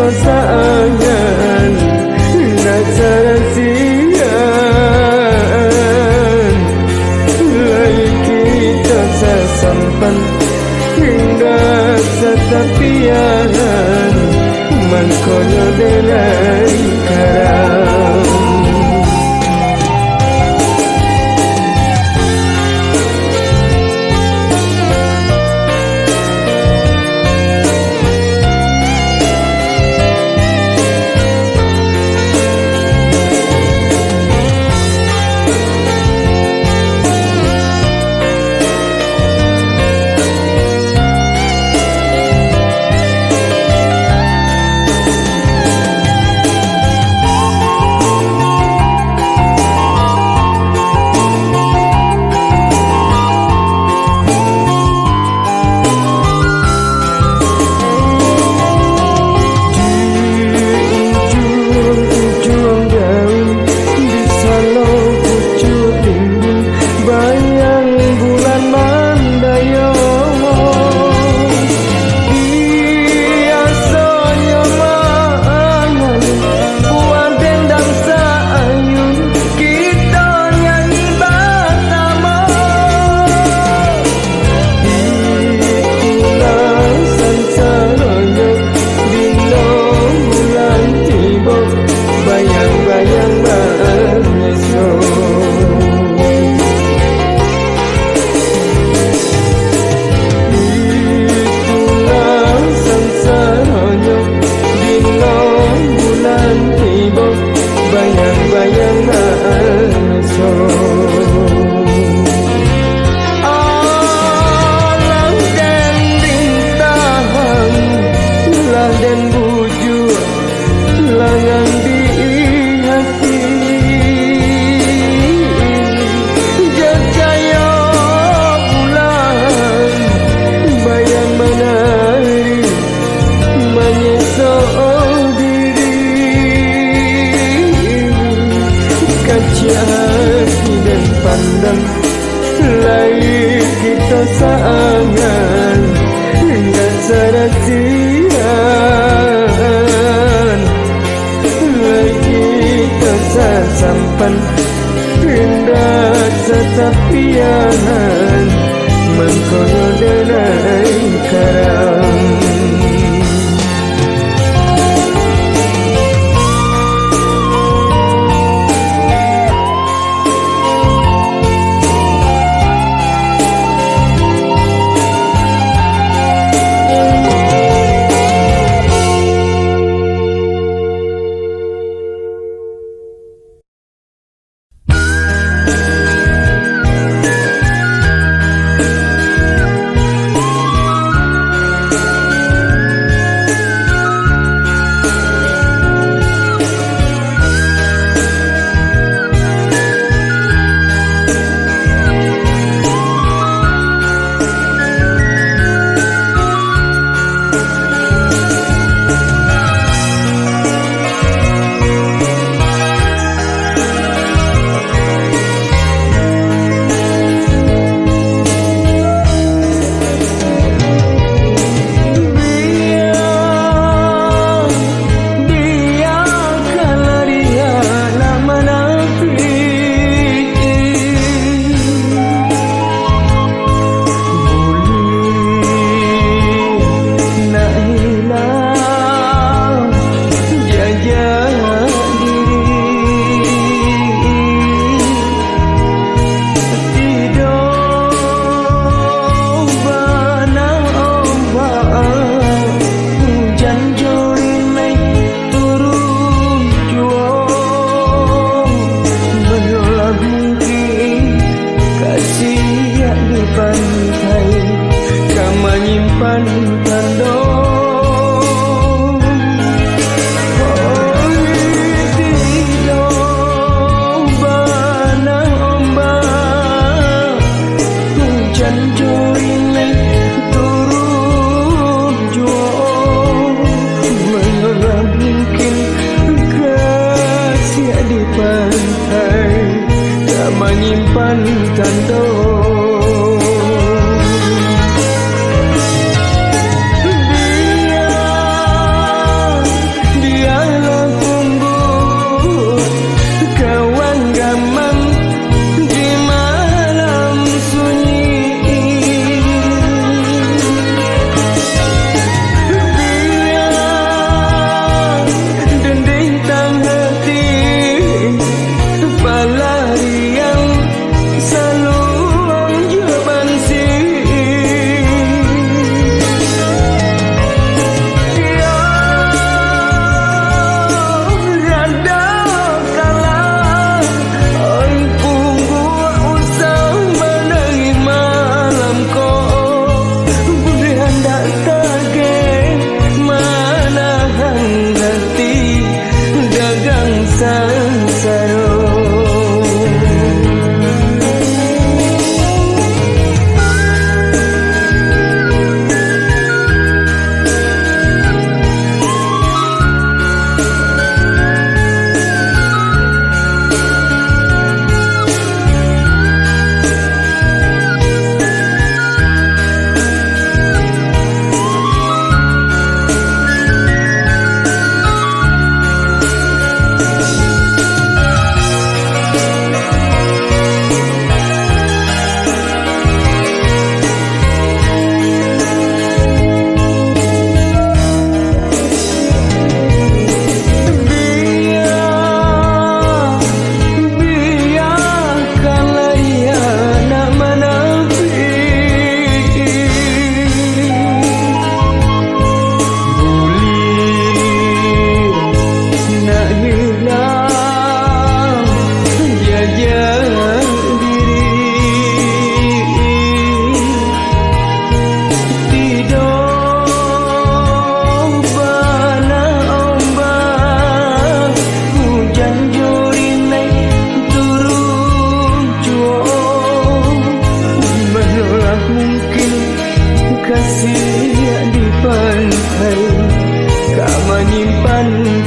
kita sayang nasarasian lagi kita sasampan hingga setapian mangkono delai karam. Lagi kita sangat nasarasian lagi kita sasampan indah setapian mangkono delai karam.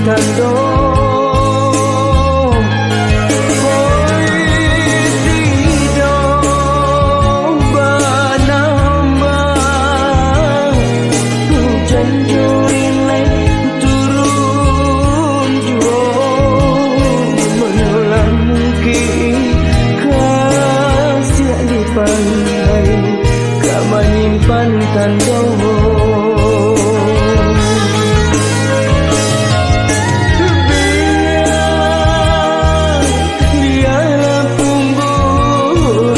tando menyimpan tanda biarlah punggung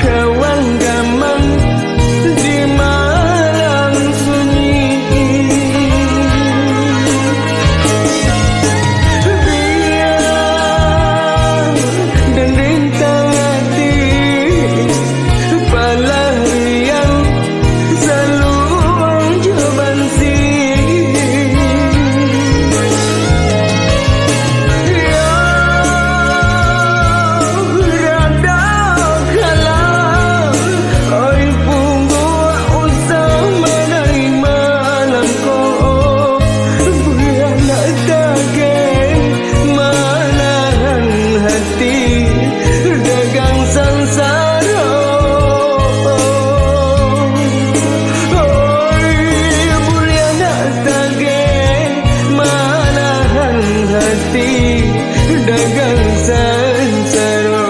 kawan gamang di malam sunyi, biar dendeng hati pelarian dagang sansaro.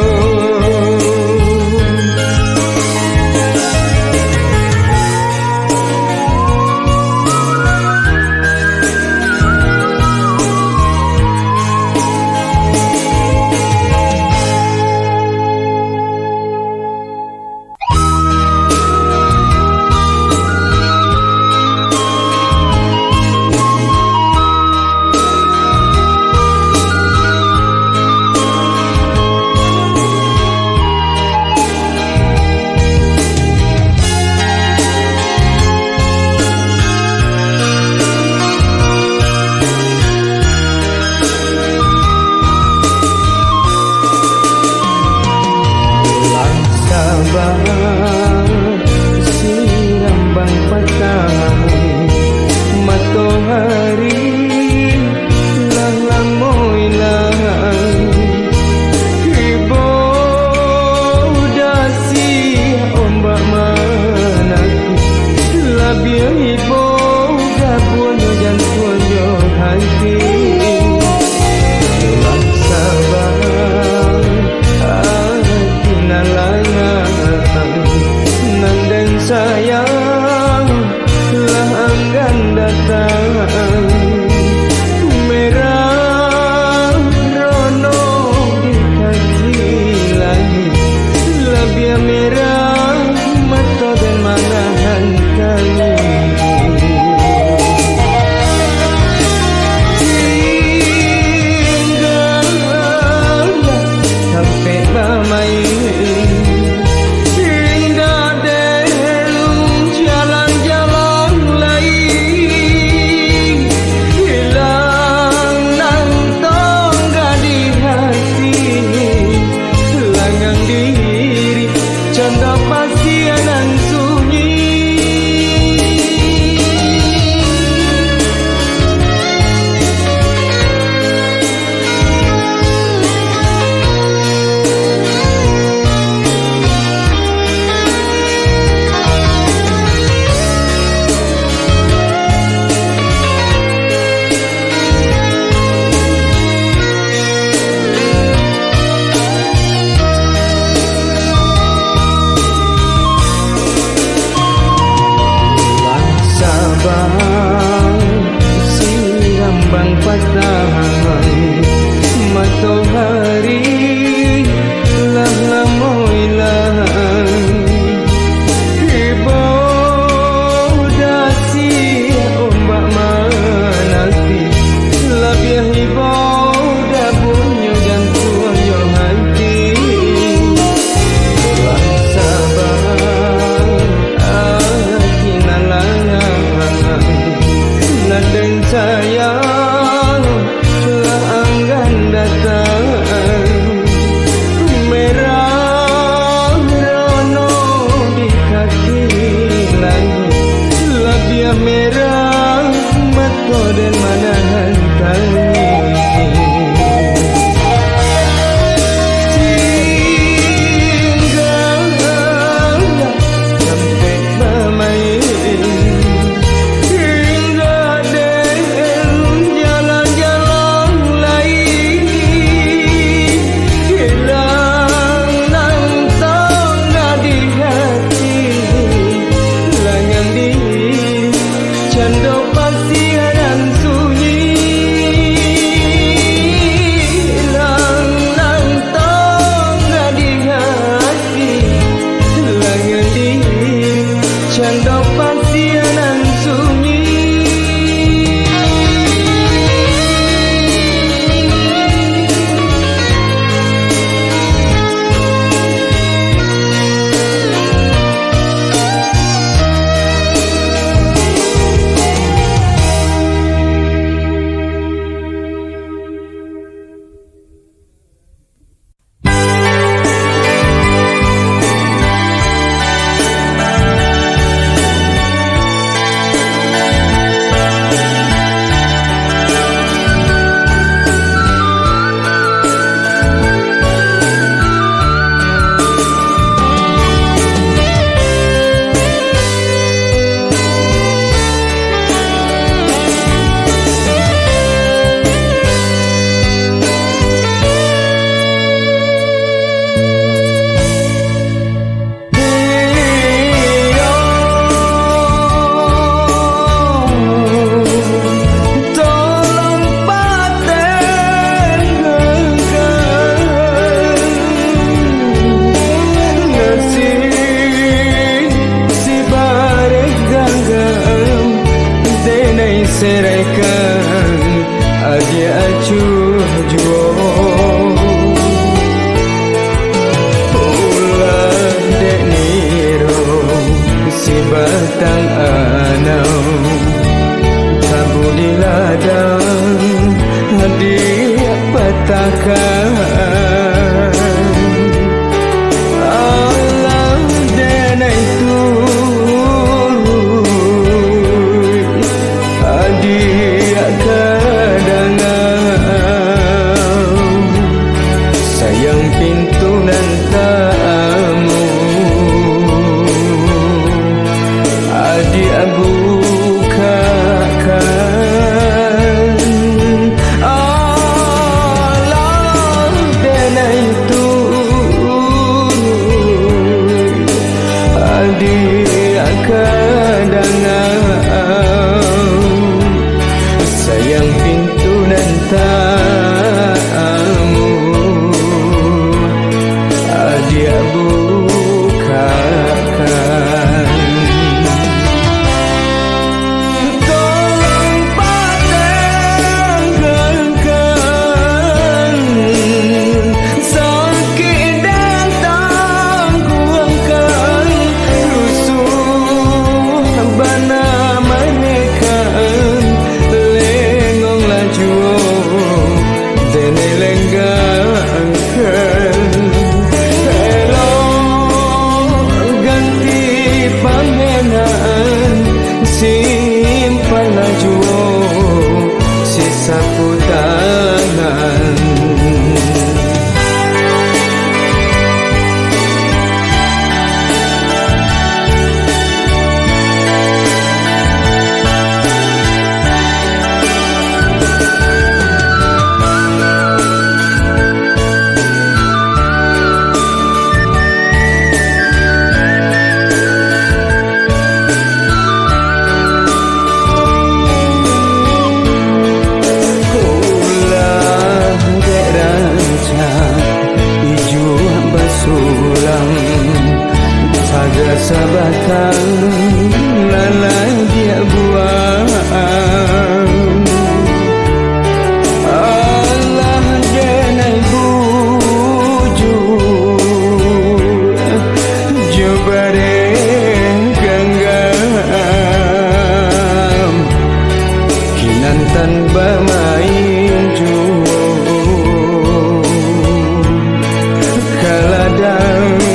Siram bang patah matahari lang lamoy lang ibo dasi ombak manak labia ibo gabun dan suyo hati lang sabar kinalaya dan sayang lah enggan datang merah rono di kaki langit labia merah mata dan manahan kami tinggal sampai bamai siram bang patah matahari lah lamoy lang ibo dasi ombak manati labia ibo dabunyo dan tuyo hati sabar kinalaya dan sayang telah enggan datang merah rono di kaki langit labia merah mata dan manahan seraikan adia acuh jual ulah dek niro si batang anau tabu di ladang dia patahkan sabatang lalai dia buang Allah jenai bujur jubare genggam kinantan bermain jual kaladang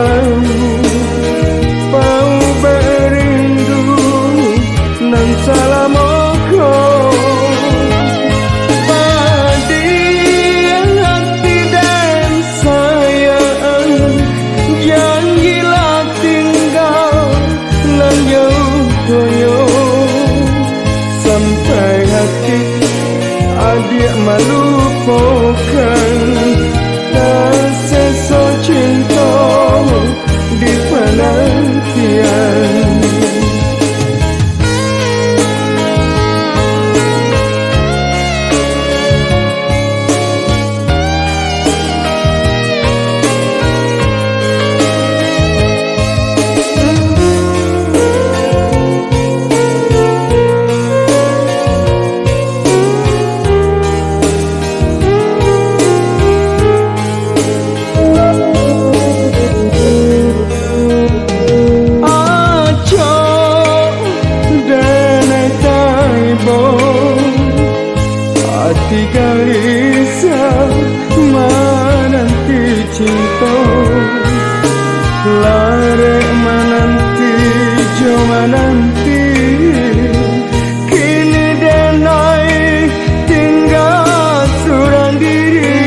tahu Pau berindu nan salamoko Padi hati dan sayang janjilah tinggal nan jauh toyo Sampai hati adik melupakan tak sesa cinta di penantian hati gelisah menanti cinta lare menanti jo menanti kini denai tinggal seorang diri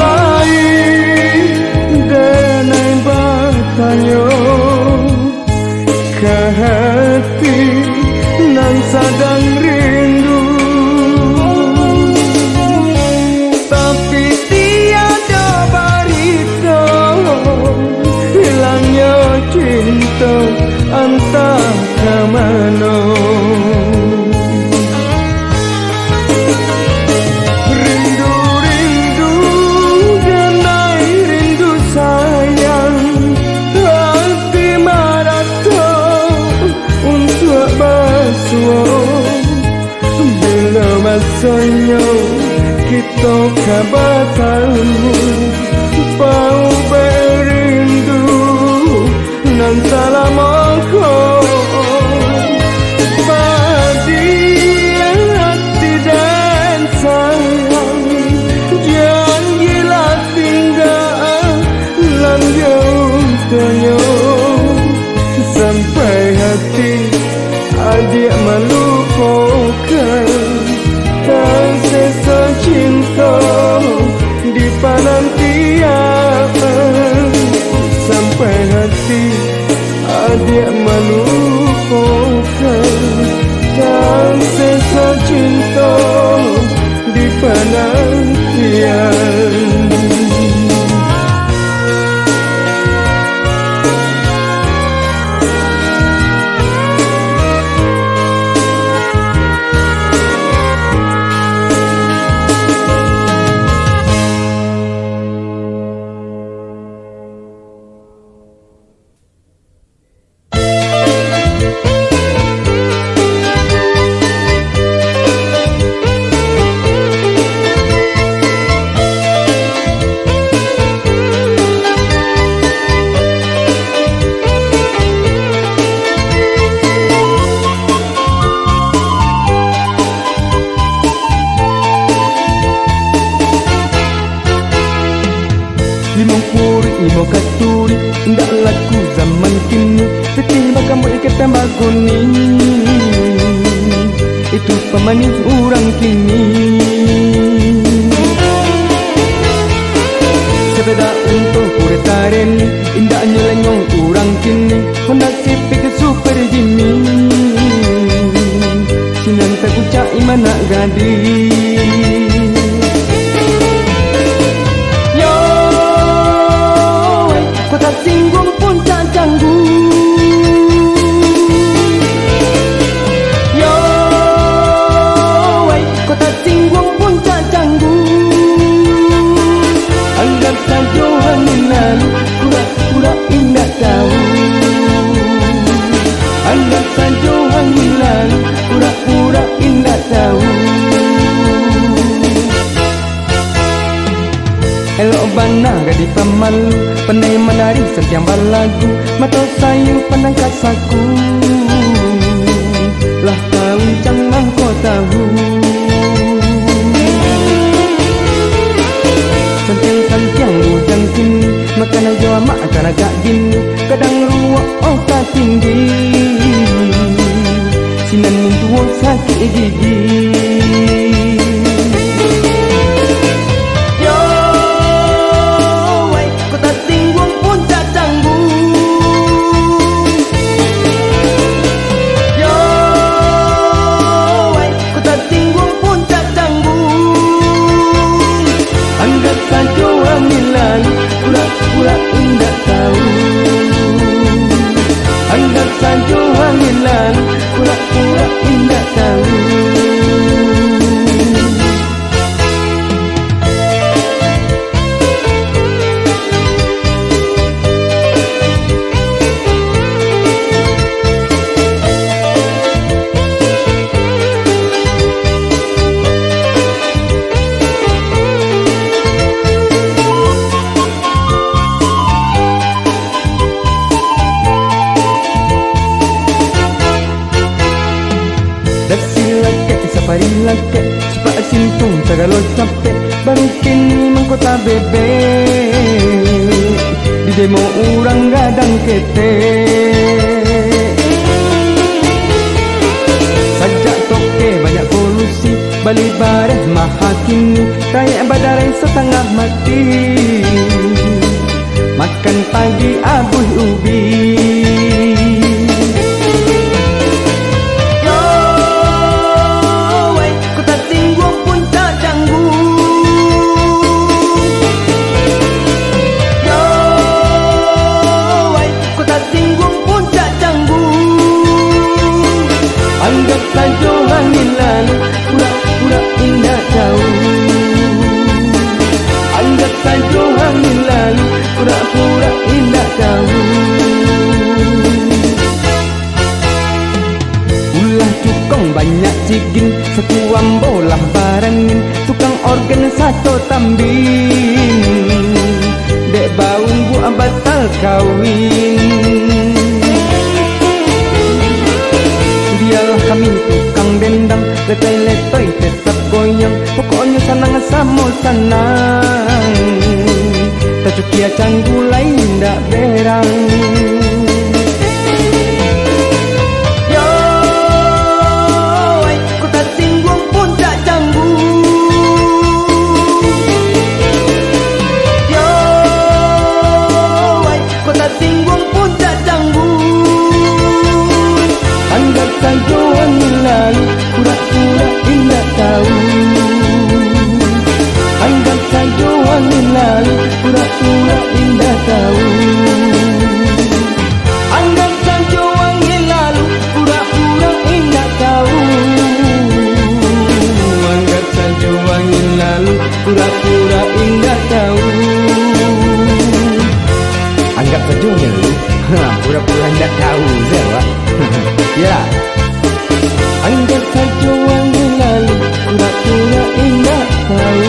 lain denai bertanya ke hati nan sadang rindu cinta entah ke mana rindu-rindu denai rindu sayang hati merata untuk bersuara bila masanya kita kabar tahu Pau berindu nan salamoko Padi hati dan sayang janjilah tinggal lan jauh toyo Sampai hati adik melupakan tak sesa cinta di penantian Sampai hati adik melupakan tak sesa cinta di penantian Imo katuri ndak laku zaman kini ketimbang kamu ikat tambah kuning itu pemanis orang kini sepeda untuk kuretaren indahnya lengong orang kini Honda Civic super Jimmy sinan tak ucap imana gadis kota singgung pun tak canggung yo kota singgung pun tak canggung anggap saja angin lalu pura-pura indah tahu anggap saja angin lalu pura-pura indah tahu elok bana gadi pamalu pandai menari setiap lagu mata sayu pandang kasaku lah tahu jangan kau tahu santiang-santiang bujang kini maka Karena jua mak karena gak gini, kadang ruak oh tak tinggi. Sinan mintuo sakit gigi. Yo, wai, ku tak tinggung pun tak tanggung. Yo, wai, ku tak tinggung pun tak tanggung. Anggap saja angin lalu, pura-pura indah tahu. Anggap saja angin lalu, pura-pura indah tahu. Safari laki, cepat sintung segala capek. Baru kini mengkota bebek, di demo orang gadang kete. Sajak toke banyak polusi, Bali bareh mahakini. Kayak badarai setengah mati, makan pagi abuh ubi. Anggap saja angin lalu, pura-pura indah tahu. Anggap saja angin lalu, pura-pura indah tahu. Ulah cukong banyak cigin, sekuam bolah barangin. Tukang organ satu tambing, dek baung buat batal kawin. Biarlah kami tukang dendang, letai-letai tetap goyang. Pokoknya senang sama senang, tak cukia canggu lain tak berang. Yo, wai, ku tak singgung pun tak canggu. Yo, wai, ku tak singgung pun tak canggu. Anggap saja angin lalu, pura-pura indah tahu. Anggap saja angin lalu, pura-pura indah tahu. Anggap saja angin lalu, pura-pura indah tahu. Anggap saja angin lalu, pura-pura indah tahu. Anggap saja angin lalu, pura-pura indah tahu. Zewak. Ya, anggap saja angin lalu, pura-pura indah tahu.